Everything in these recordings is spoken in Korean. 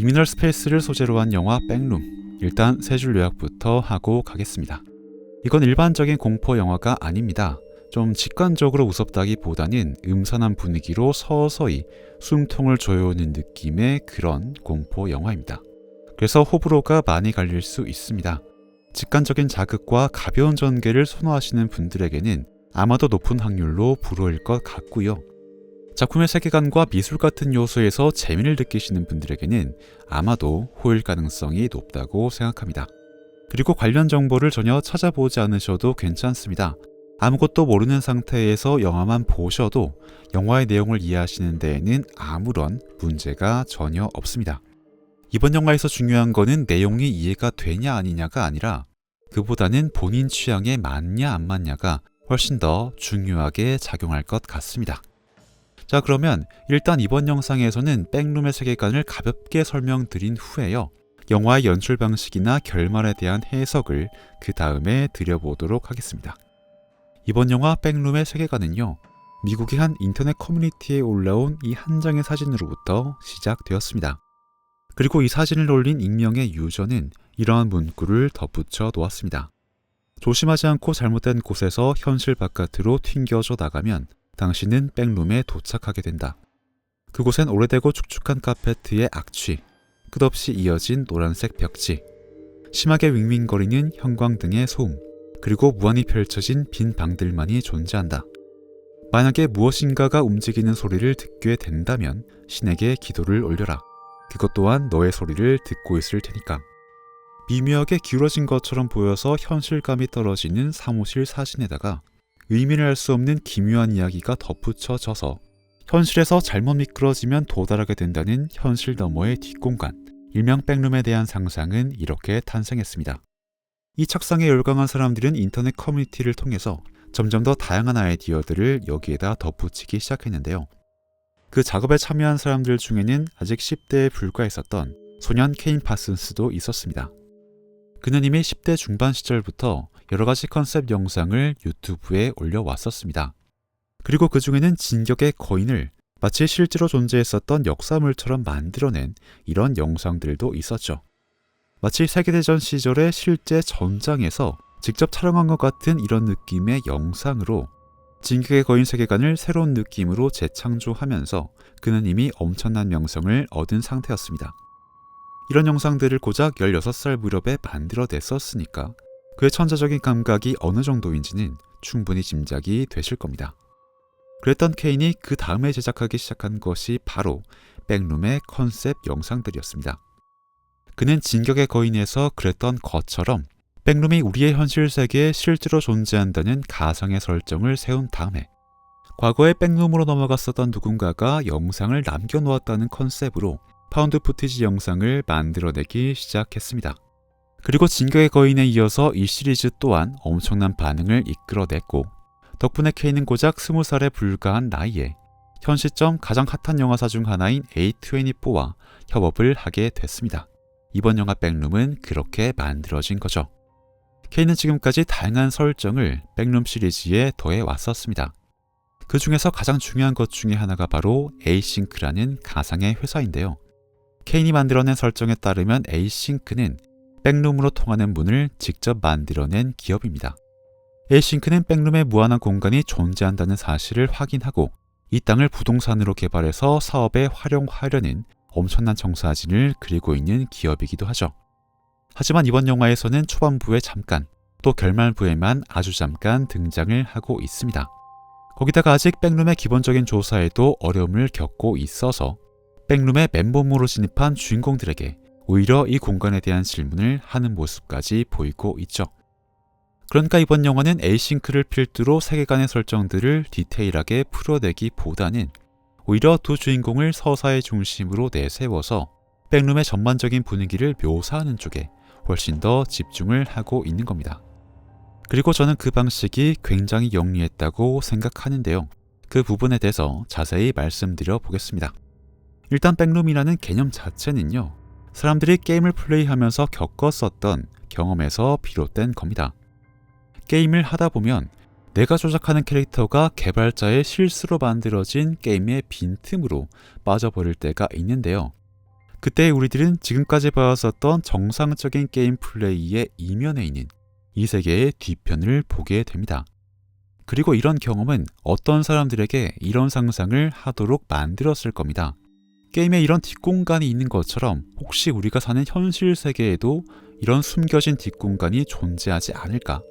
리미널 스페이스를 소재로 한 영화 백룸, 일단 세 줄 요약부터 하고 가겠습니다. 이건 일반적인 공포 영화가 아닙니다. 좀 직관적으로 무섭다기보다는 음산한 분위기로 서서히 숨통을 조여오는 느낌의 그런 공포 영화입니다. 그래서 호불호가 많이 갈릴 수 있습니다. 직관적인 자극과 가벼운 전개를 선호하시는 분들에게는 아마도 높은 확률로 불호일 것 같고요. 작품의 세계관과 미술 같은 요소에서 재미를 느끼시는 분들에게는 아마도 호일 가능성이 높다고 생각합니다. 그리고 관련 정보를 전혀 찾아보지 않으셔도 괜찮습니다. 아무것도 모르는 상태에서 영화만 보셔도 영화의 내용을 이해하시는 데에는 아무런 문제가 전혀 없습니다. 이번 영화에서 중요한 거는 내용이 이해가 되냐 아니냐가 아니라 그보다는 본인 취향에 맞냐 안 맞냐가 훨씬 더 중요하게 작용할 것 같습니다. 자, 그러면 일단 이번 영상에서는 백룸의 세계관을 가볍게 설명드린 후에요. 영화의 연출 방식이나 결말에 대한 해석을 그 다음에 드려보도록 하겠습니다. 이번 영화 백룸의 세계관은요, 미국의 한 인터넷 커뮤니티에 올라온 이 한 장의 사진으로부터 시작되었습니다. 그리고 이 사진을 올린 익명의 유저는 이러한 문구를 덧붙여 놓았습니다. 조심하지 않고 잘못된 곳에서 현실 바깥으로 튕겨져 나가면 당신은 백룸에 도착하게 된다. 그곳엔 오래되고 축축한 카페트의 악취, 끝없이 이어진 노란색 벽지, 심하게 윙윙거리는 형광등의 소음, 그리고 무한히 펼쳐진 빈 방들만이 존재한다. 만약에 무엇인가가 움직이는 소리를 듣게 된다면 신에게 기도를 올려라. 그것 또한 너의 소리를 듣고 있을 테니까. 미묘하게 기울어진 것처럼 보여서 현실감이 떨어지는 사무실 사진에다가 의미를 알 수 없는 기묘한 이야기가 덧붙여져서 현실에서 잘못 미끄러지면 도달하게 된다는 현실 너머의 뒷공간, 일명 백룸에 대한 상상은 이렇게 탄생했습니다. 이 착상에 열광한 사람들은 인터넷 커뮤니티를 통해서 점점 더 다양한 아이디어들을 여기에다 덧붙이기 시작했는데요. 그 작업에 참여한 사람들 중에는 아직 10대에 불과했었던 소년 케인 파슨스도 있었습니다. 그는 이미 10대 중반 시절부터 여러가지 컨셉 영상을 유튜브에 올려왔었습니다. 그리고 그 중에는 진격의 거인을 마치 실제로 존재했었던 역사물처럼 만들어낸 이런 영상들도 있었죠. 마치 세계대전 시절의 실제 전장에서 직접 촬영한 것 같은 이런 느낌의 영상으로 진격의 거인 세계관을 새로운 느낌으로 재창조하면서 그는 이미 엄청난 명성을 얻은 상태였습니다. 이런 영상들을 고작 16살 무렵에 만들어냈었으니까 그의 천재적인 감각이 어느 정도인지는 충분히 짐작이 되실 겁니다. 그랬던 케인이 그 다음에 제작하기 시작한 것이 바로 백룸의 컨셉 영상들이었습니다. 그는 진격의 거인에서 그랬던 것처럼 백룸이 우리의 현실 세계에 실제로 존재한다는 가상의 설정을 세운 다음에 과거에 백룸으로 넘어갔었던 누군가가 영상을 남겨놓았다는 컨셉으로 파운드 푸티지 영상을 만들어내기 시작했습니다. 그리고 진격의 거인에 이어서 이 시리즈 또한 엄청난 반응을 이끌어냈고 덕분에 케인은 고작 20살에 불과한 나이에 현 시점 가장 핫한 영화사 중 하나인 A24와 협업을 하게 됐습니다. 이번 영화 백룸은 그렇게 만들어진 거죠. 케인은 지금까지 다양한 설정을 백룸 시리즈에 더해 왔었습니다. 그 중에서 가장 중요한 것 중에 하나가 바로 에이싱크라는 가상의 회사인데요. 케인이 만들어낸 설정에 따르면 에이싱크는 백룸으로 통하는 문을 직접 만들어낸 기업입니다. 에이싱크는 백룸에 무한한 공간이 존재한다는 사실을 확인하고 이 땅을 부동산으로 개발해서 사업에 활용하려는 엄청난 청사진을 그리고 있는 기업이기도 하죠. 하지만 이번 영화에서는 초반부에 잠깐, 또 결말부에만 아주 잠깐 등장을 하고 있습니다. 거기다가 아직 백룸의 기본적인 조사에도 어려움을 겪고 있어서 백룸의 맨몸으로 진입한 주인공들에게 오히려 이 공간에 대한 질문을 하는 모습까지 보이고 있죠. 그러니까 이번 영화는 에이싱크를 필두로 세계관의 설정들을 디테일하게 풀어내기보다는 오히려 두 주인공을 서사의 중심으로 내세워서 백룸의 전반적인 분위기를 묘사하는 쪽에 훨씬 더 집중을 하고 있는 겁니다. 그리고 저는 그 방식이 굉장히 영리했다고 생각하는데요. 그 부분에 대해서 자세히 말씀드려 보겠습니다. 일단 백룸이라는 개념 자체는요, 사람들이 게임을 플레이하면서 겪었었던 경험에서 비롯된 겁니다. 게임을 하다 보면 내가 조작하는 캐릭터가 개발자의 실수로 만들어진 게임의 빈틈으로 빠져버릴 때가 있는데요. 그때 우리들은 지금까지 봐왔었던 정상적인 게임 플레이의 이면에 있는 이 세계의 뒤편을 보게 됩니다. 그리고 이런 경험은 어떤 사람들에게 이런 상상을 하도록 만들었을 겁니다. 게임에 이런 뒷공간이 있는 것처럼 혹시 우리가 사는 현실 세계에도 이런 숨겨진 뒷공간이 존재하지 않을까?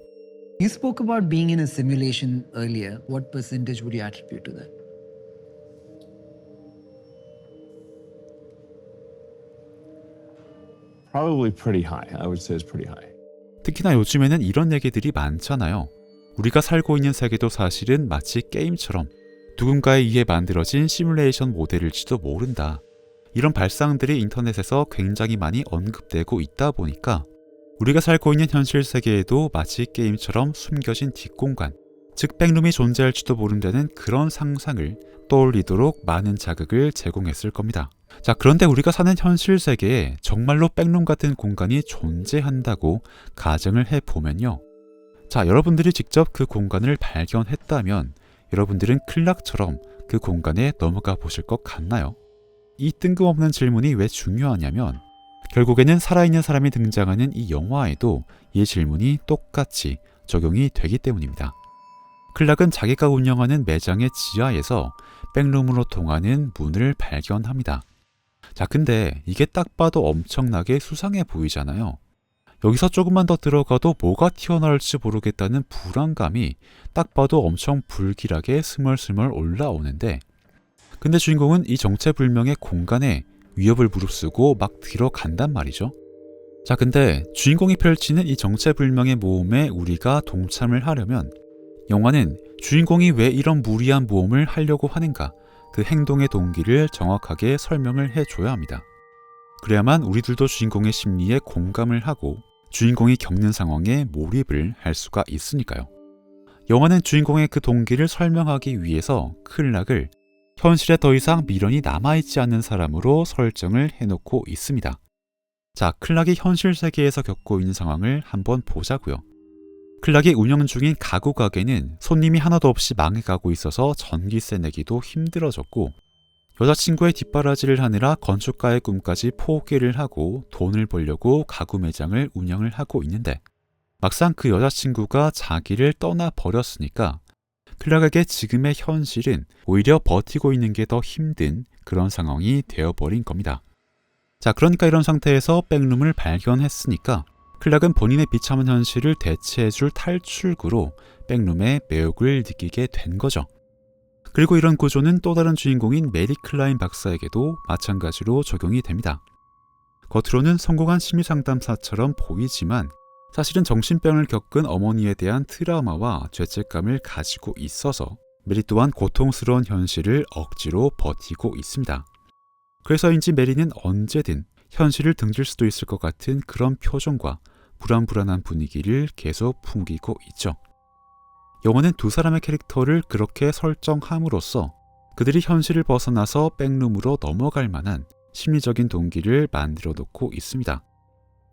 You spoke about being in a simulation earlier. What percentage would you attribute to that? Probably pretty high. I would say it's pretty high. 특히나 요즘에는 이런 얘기들이 많잖아요. 우리가 살고 있는 세계도 사실은 마치 게임처럼 누군가에 의해 만들어진 시뮬레이션 모델일지도 모른다. 이런 발상들이 인터넷에서 굉장히 많이 언급되고 있다 보니까 우리가 살고 있는 현실 세계에도 마치 게임처럼 숨겨진 뒷공간, 즉 백룸이 존재할지도 모른다는 그런 상상을 떠올리도록 많은 자극을 제공했을 겁니다. 자, 그런데 우리가 사는 현실 세계에 정말로 백룸 같은 공간이 존재한다고 가정을 해보면요. 자, 여러분들이 직접 그 공간을 발견했다면 여러분들은 클락처럼 그 공간에 넘어가 보실 것 같나요? 이 뜬금없는 질문이 왜 중요하냐면 결국에는 살아있는 사람이 등장하는 이 영화에도 이 질문이 똑같이 적용이 되기 때문입니다. 클락은 자기가 운영하는 매장의 지하에서 백룸으로 통하는 문을 발견합니다. 자, 근데 이게 딱 봐도 엄청나게 수상해 보이잖아요. 여기서 조금만 더 들어가도 뭐가 튀어나올지 모르겠다는 불안감이 딱 봐도 엄청 불길하게 스멀스멀 올라오는데, 근데 주인공은 이 정체불명의 공간에 위협을 무릅쓰고 막 들어간단 말이죠. 자, 근데 주인공이 펼치는 이 정체불명의 모험에 우리가 동참을 하려면 영화는 주인공이 왜 이런 무리한 모험을 하려고 하는가, 그 행동의 동기를 정확하게 설명을 해줘야 합니다. 그래야만 우리들도 주인공의 심리에 공감을 하고 주인공이 겪는 상황에 몰입을 할 수가 있으니까요. 영화는 주인공의 그 동기를 설명하기 위해서 클락을 현실에 더 이상 미련이 남아있지 않는 사람으로 설정을 해놓고 있습니다. 자, 클락이 현실 세계에서 겪고 있는 상황을 한번 보자고요. 클락이 운영 중인 가구 가게는 손님이 하나도 없이 망해가고 있어서 전기세 내기도 힘들어졌고, 여자친구의 뒷바라지를 하느라 건축가의 꿈까지 포기를 하고 돈을 벌려고 가구 매장을 운영을 하고 있는데, 막상 그 여자친구가 자기를 떠나버렸으니까 클락에게 지금의 현실은 오히려 버티고 있는 게 더 힘든 그런 상황이 되어버린 겁니다. 자, 그러니까 이런 상태에서 백룸을 발견했으니까 클락은 본인의 비참한 현실을 대체해줄 탈출구로 백룸의 매혹을 느끼게 된 거죠. 그리고 이런 구조는 또 다른 주인공인 메리 클라인 박사에게도 마찬가지로 적용이 됩니다. 겉으로는 성공한 심리상담사처럼 보이지만 사실은 정신병을 겪은 어머니에 대한 트라우마와 죄책감을 가지고 있어서 메리 또한 고통스러운 현실을 억지로 버티고 있습니다. 그래서인지 메리는 언제든 현실을 등질 수도 있을 것 같은 그런 표정과 불안불안한 분위기를 계속 풍기고 있죠. 영화는 두 사람의 캐릭터를 그렇게 설정함으로써 그들이 현실을 벗어나서 백룸으로 넘어갈 만한 심리적인 동기를 만들어 놓고 있습니다.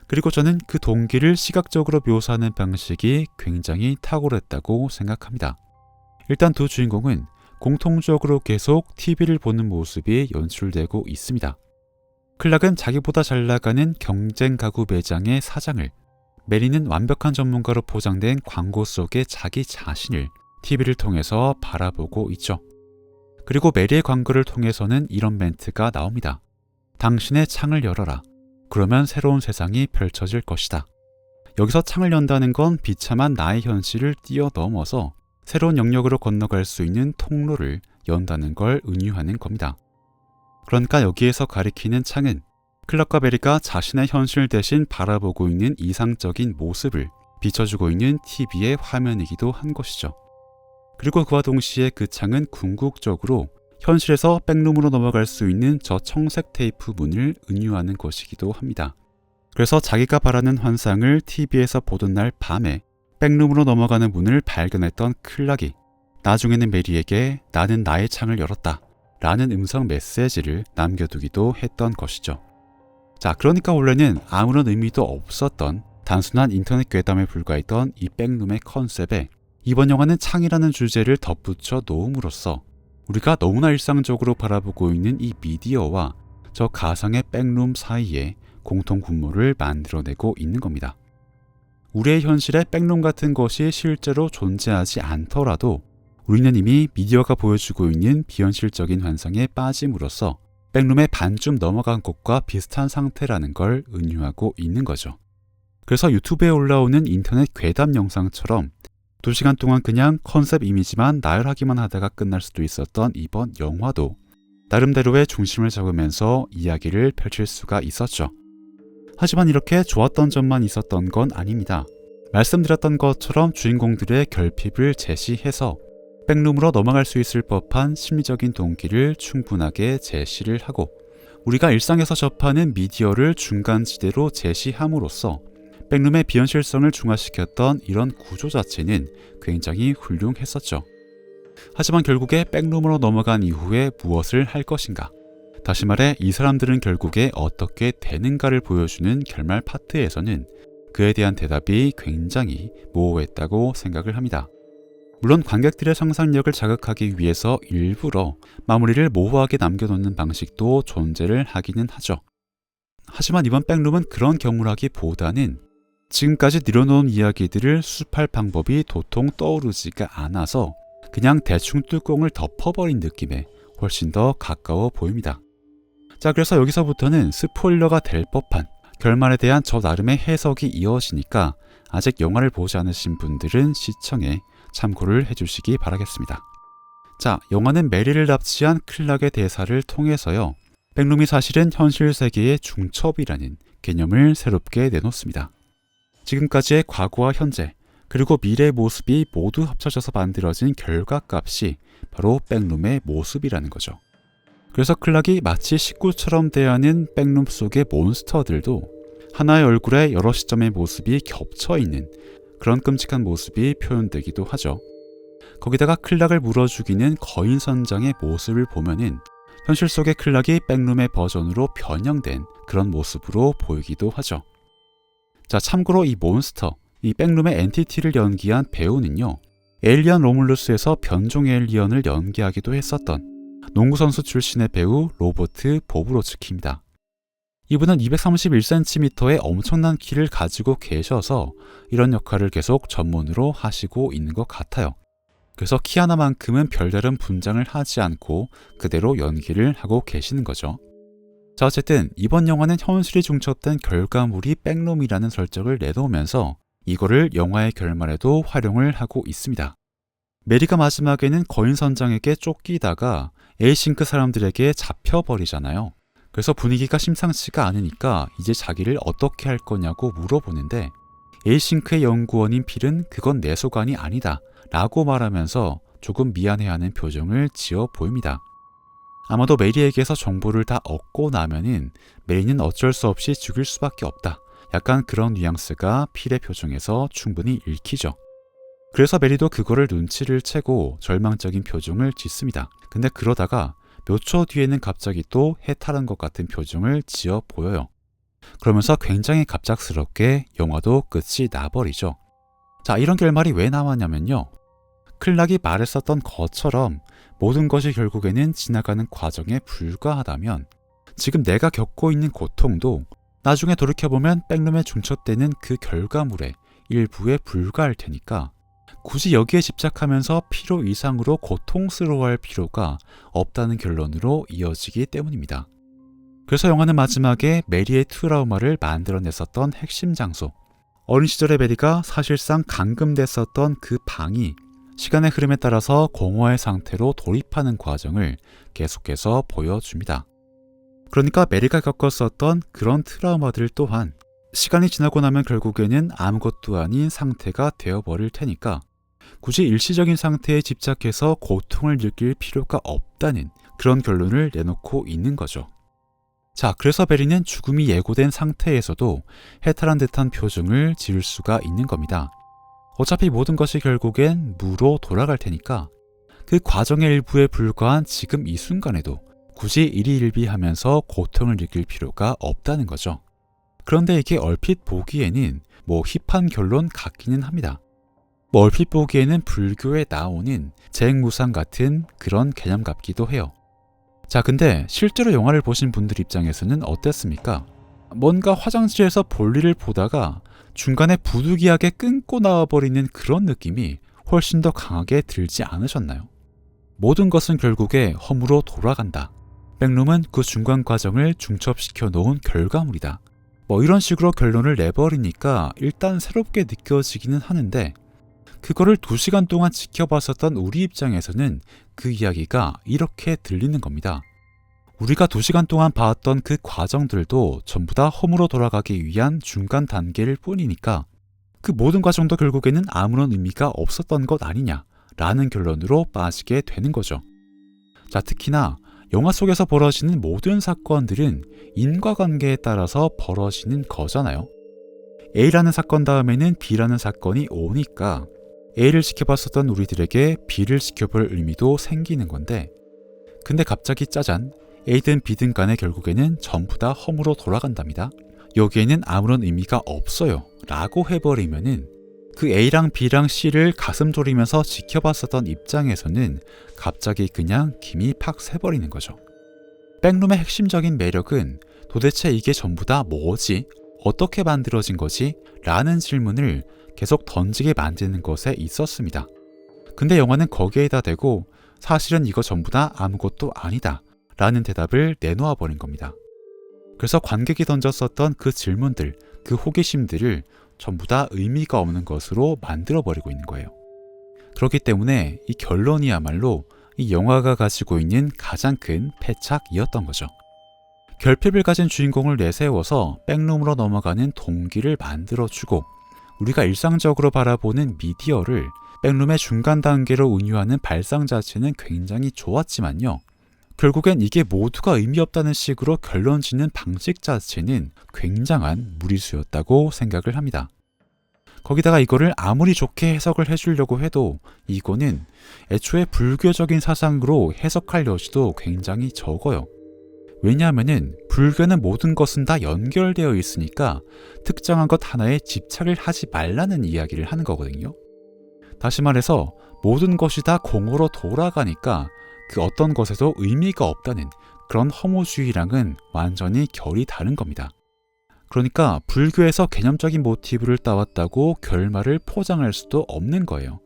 그리고 저는 그 동기를 시각적으로 묘사하는 방식이 굉장히 탁월했다고 생각합니다. 일단 두 주인공은 공통적으로 계속 TV를 보는 모습이 연출되고 있습니다. 클락은 자기보다 잘 나가는 경쟁 가구 매장의 사장을, 메리는 완벽한 전문가로 포장된 광고 속의 자기 자신을 TV를 통해서 바라보고 있죠. 그리고 메리의 광고를 통해서는 이런 멘트가 나옵니다. 당신의 창을 열어라. 그러면 새로운 세상이 펼쳐질 것이다. 여기서 창을 연다는 건 비참한 나의 현실을 뛰어넘어서 새로운 영역으로 건너갈 수 있는 통로를 연다는 걸 은유하는 겁니다. 그러니까 여기에서 가리키는 창은 클락과 메리가 자신의 현실 대신 바라보고 있는 이상적인 모습을 비춰주고 있는 TV의 화면이기도 한 것이죠. 그리고 그와 동시에 그 창은 궁극적으로 현실에서 백룸으로 넘어갈 수 있는 저 청색 테이프 문을 은유하는 것이기도 합니다. 그래서 자기가 바라는 환상을 TV에서 보던 날 밤에 백룸으로 넘어가는 문을 발견했던 클락이 나중에는 메리에게 나는 나의 창을 열었다 라는 음성 메시지를 남겨두기도 했던 것이죠. 자, 그러니까 원래는 아무런 의미도 없었던 단순한 인터넷 괴담에 불과했던 이 백룸의 컨셉에 이번 영화는 창이라는 주제를 덧붙여 놓음으로써 우리가 너무나 일상적으로 바라보고 있는 이 미디어와 저 가상의 백룸 사이에 공통 분모를 만들어내고 있는 겁니다. 우리의 현실에 백룸 같은 것이 실제로 존재하지 않더라도 우리는 이미 미디어가 보여주고 있는 비현실적인 환상에 빠짐으로써 백룸의 반쯤 넘어간 곳과 비슷한 상태라는 걸 은유하고 있는 거죠. 그래서 유튜브에 올라오는 인터넷 괴담 영상처럼 2시간 동안 그냥 컨셉 이미지만 나열하기만 하다가 끝날 수도 있었던 이번 영화도 나름대로의 중심을 잡으면서 이야기를 펼칠 수가 있었죠. 하지만 이렇게 좋았던 점만 있었던 건 아닙니다. 말씀드렸던 것처럼 주인공들의 결핍을 제시해서 백룸으로 넘어갈 수 있을 법한 심리적인 동기를 충분하게 제시를 하고 우리가 일상에서 접하는 미디어를 중간지대로 제시함으로써 백룸의 비현실성을 중화시켰던 이런 구조 자체는 굉장히 훌륭했었죠. 하지만 결국에 백룸으로 넘어간 이후에 무엇을 할 것인가? 다시 말해 이 사람들은 결국에 어떻게 되는가를 보여주는 결말 파트에서는 그에 대한 대답이 굉장히 모호했다고 생각을 합니다. 물론 관객들의 상상력을 자극하기 위해서 일부러 마무리를 모호하게 남겨놓는 방식도 존재를 하기는 하죠. 하지만 이번 백룸은 그런 경우라기보다는 지금까지 늘어놓은 이야기들을 수습할 방법이 도통 떠오르지가 않아서 그냥 대충 뚜껑을 덮어버린 느낌에 훨씬 더 가까워 보입니다. 자, 그래서 여기서부터는 스포일러가 될 법한 결말에 대한 저 나름의 해석이 이어지니까 아직 영화를 보지 않으신 분들은 시청에 참고를 해주시기 바라겠습니다. 자, 영화는 메리를 납치한 클락의 대사를 통해서요, 백룸이 사실은 현실 세계의 중첩이라는 개념을 새롭게 내놓습니다. 지금까지의 과거와 현재, 그리고 미래의 모습이 모두 합쳐져서 만들어진 결과값이 바로 백룸의 모습이라는 거죠. 그래서 클락이 마치 식구처럼 대하는 백룸 속의 몬스터들도 하나의 얼굴에 여러 시점의 모습이 겹쳐있는 그런 끔찍한 모습이 표현되기도 하죠. 거기다가 클락을 물어 죽이는 거인 선장의 모습을 보면은 현실 속의 클락이 백룸의 버전으로 변형된 그런 모습으로 보이기도 하죠. 자, 참고로 이 몬스터, 이 백룸의 엔티티를 연기한 배우는요, 에일리언 로물루스에서 변종 에일리언을 연기하기도 했었던 농구선수 출신의 배우 로버트 보브로츠키입니다. 이분은 231cm의 엄청난 키를 가지고 계셔서 이런 역할을 계속 전문으로 하시고 있는 것 같아요. 그래서 키 하나만큼은 별다른 분장을 하지 않고 그대로 연기를 하고 계시는 거죠. 자, 어쨌든 이번 영화는 현실이 중첩된 결과물이 백룸이라는 설정을 내놓으면서 이거를 영화의 결말에도 활용을 하고 있습니다. 메리가 마지막에는 거인 선장에게 쫓기다가 에이싱크 사람들에게 잡혀버리잖아요. 그래서 분위기가 심상치가 않으니까 이제 자기를 어떻게 할 거냐고 물어보는데 에이싱크의 연구원인 필은 그건 내 소관이 아니다 라고 말하면서 조금 미안해하는 표정을 지어 보입니다. 아마도 메리에게서 정보를 다 얻고 나면은 메리는 어쩔 수 없이 죽일 수밖에 없다. 약간 그런 뉘앙스가 필의 표정에서 충분히 읽히죠. 그래서 메리도 그거를 눈치를 채고 절망적인 표정을 짓습니다. 근데 그러다가 몇 초 뒤에는 갑자기 또 해탈한 것 같은 표정을 지어 보여요. 그러면서 굉장히 갑작스럽게 영화도 끝이 나버리죠. 자, 이런 결말이 왜 나왔냐면요, 클락이 말했었던 것처럼 모든 것이 결국에는 지나가는 과정에 불과하다면 지금 내가 겪고 있는 고통도 나중에 돌이켜보면 백룸에 중첩되는 그 결과물의 일부에 불과할 테니까 굳이 여기에 집착하면서 필요 이상으로 고통스러워할 필요가 없다는 결론으로 이어지기 때문입니다. 그래서 영화는 마지막에 메리의 트라우마를 만들어냈었던 핵심 장소, 어린 시절의 메리가 사실상 감금됐었던 그 방이 시간의 흐름에 따라서 공허의 상태로 돌입하는 과정을 계속해서 보여줍니다. 그러니까 메리가 겪었었던 그런 트라우마들 또한 시간이 지나고 나면 결국에는 아무것도 아닌 상태가 되어버릴 테니까 굳이 일시적인 상태에 집착해서 고통을 느낄 필요가 없다는 그런 결론을 내놓고 있는 거죠. 자, 그래서 메리는 죽음이 예고된 상태에서도 해탈한 듯한 표정을 지을 수가 있는 겁니다. 어차피 모든 것이 결국엔 무로 돌아갈 테니까 그 과정의 일부에 불과한 지금 이 순간에도 굳이 일희일비하면서 고통을 느낄 필요가 없다는 거죠. 그런데 이게 얼핏 보기에는 힙한 결론 같기는 합니다. 얼핏 보기에는 불교에 나오는 재행무상 같은 그런 개념 같기도 해요. 자, 근데 실제로 영화를 보신 분들 입장에서는 어땠습니까? 뭔가 화장실에서 볼일을 보다가 중간에 부득이하게 끊고 나와버리는 그런 느낌이 훨씬 더 강하게 들지 않으셨나요? 모든 것은 결국에 허무로 돌아간다. 백룸은 그 중간 과정을 중첩시켜 놓은 결과물이다. 이런 식으로 결론을 내버리니까 일단 새롭게 느껴지기는 하는데, 그거를 2시간 동안 지켜봤었던 우리 입장에서는 그 이야기가 이렇게 들리는 겁니다. 우리가 2시간 동안 봐왔던 그 과정들도 전부 다 홈으로 돌아가기 위한 중간 단계일 뿐이니까 그 모든 과정도 결국에는 아무런 의미가 없었던 것 아니냐라는 결론으로 빠지게 되는 거죠. 자, 특히나 영화 속에서 벌어지는 모든 사건들은 인과관계에 따라서 벌어지는 거잖아요. A라는 사건 다음에는 B라는 사건이 오니까 A를 지켜봤었던 우리들에게 B를 지켜볼 의미도 생기는 건데, 근데 갑자기 짜잔, A든 B든 간에 결국에는 전부 다 험으로 돌아간답니다. 여기에는 아무런 의미가 없어요 라고 해버리면은 그 A랑 B랑 C를 가슴 졸이면서 지켜봤었던 입장에서는 갑자기 그냥 김이 팍 새버리는 거죠. 백룸의 핵심적인 매력은 도대체 이게 전부 다 뭐지? 어떻게 만들어진 거지? 라는 질문을 계속 던지게 만드는 것에 있었습니다. 근데 영화는 거기에다 대고 사실은 이거 전부 다 아무것도 아니다 라는 대답을 내놓아 버린 겁니다. 그래서 관객이 던졌었던 그 질문들, 그 호기심들을 전부 다 의미가 없는 것으로 만들어 버리고 있는 거예요. 그렇기 때문에 이 결론이야말로 이 영화가 가지고 있는 가장 큰 패착이었던 거죠. 결핍을 가진 주인공을 내세워서 백룸으로 넘어가는 동기를 만들어주고, 우리가 일상적으로 바라보는 미디어를 백룸의 중간 단계로 운유하는 발상 자체는 굉장히 좋았지만요, 결국엔 이게 모두가 의미 없다는 식으로 결론 짓는 방식 자체는 굉장한 무리수였다고 생각을 합니다. 거기다가 이거를 아무리 좋게 해석을 해주려고 해도 이거는 애초에 불교적인 사상으로 해석할 여지도 굉장히 적어요. 왜냐하면은 불교는 모든 것은 다 연결되어 있으니까 특정한 것 하나에 집착을 하지 말라는 이야기를 하는 거거든요. 다시 말해서 모든 것이 다 공으로 돌아가니까 그 어떤 것에도 의미가 없다는 그런 허무주의랑은 완전히 결이 다른 겁니다. 그러니까 불교에서 개념적인 모티브를 따왔다고 결말을 포장할 수도 없는 거예요.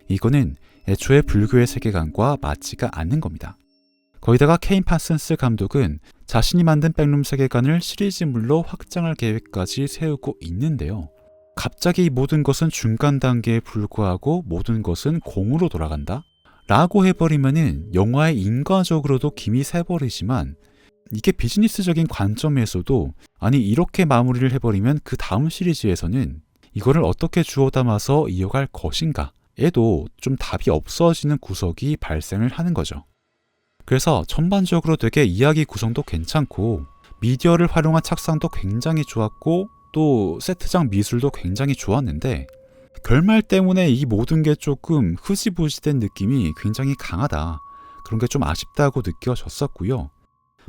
이거는 애초에 불교의 세계관과 맞지가 않는 겁니다. 거기다가 케인 파슨스 감독은 자신이 만든 백룸 세계관을 시리즈물로 확장할 계획까지 세우고 있는데요. 갑자기 이 모든 것은 중간 단계에 불과하고 모든 것은 공으로 돌아간다? 라고 해버리면은 영화의 인과적으로도 김이 새버리지만, 이게 비즈니스적인 관점에서도 아니 이렇게 마무리를 해버리면 그 다음 시리즈에서는 이거를 어떻게 주워 담아서 이어갈 것인가에도 좀 답이 없어지는 구석이 발생을 하는 거죠. 그래서 전반적으로 되게 이야기 구성도 괜찮고 미디어를 활용한 착상도 굉장히 좋았고 또 세트장 미술도 굉장히 좋았는데, 결말 때문에 이 모든 게 조금 흐지부지된 느낌이 굉장히 강하다, 그런 게 좀 아쉽다고 느껴졌었고요.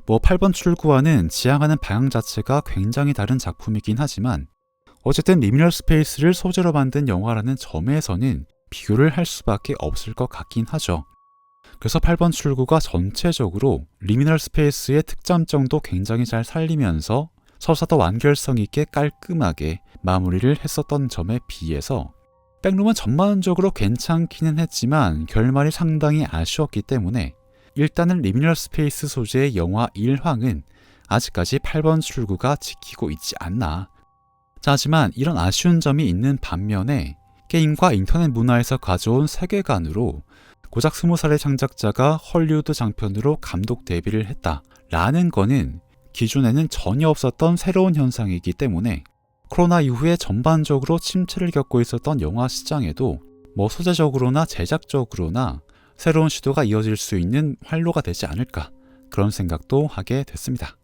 8번 출구와는 지향하는 방향 자체가 굉장히 다른 작품이긴 하지만 어쨌든 리미널 스페이스를 소재로 만든 영화라는 점에서는 비교를 할 수밖에 없을 것 같긴 하죠. 그래서 8번 출구가 전체적으로 리미널 스페이스의 특장점도 굉장히 잘 살리면서 서사도 완결성 있게 깔끔하게 마무리를 했었던 점에 비해서 백룸은 전반적으로 괜찮기는 했지만 결말이 상당히 아쉬웠기 때문에 일단은 리미널 스페이스 소재의 영화 1황은 아직까지 8번 출구가 지키고 있지 않나. 자, 하지만 이런 아쉬운 점이 있는 반면에 게임과 인터넷 문화에서 가져온 세계관으로 고작 20살의 창작자가 헐리우드 장편으로 감독 데뷔를 했다라는 거는 기존에는 전혀 없었던 새로운 현상이기 때문에 코로나 이후에 전반적으로 침체를 겪고 있었던 영화 시장에도 소재적으로나 제작적으로나 새로운 시도가 이어질 수 있는 활로가 되지 않을까, 그런 생각도 하게 됐습니다.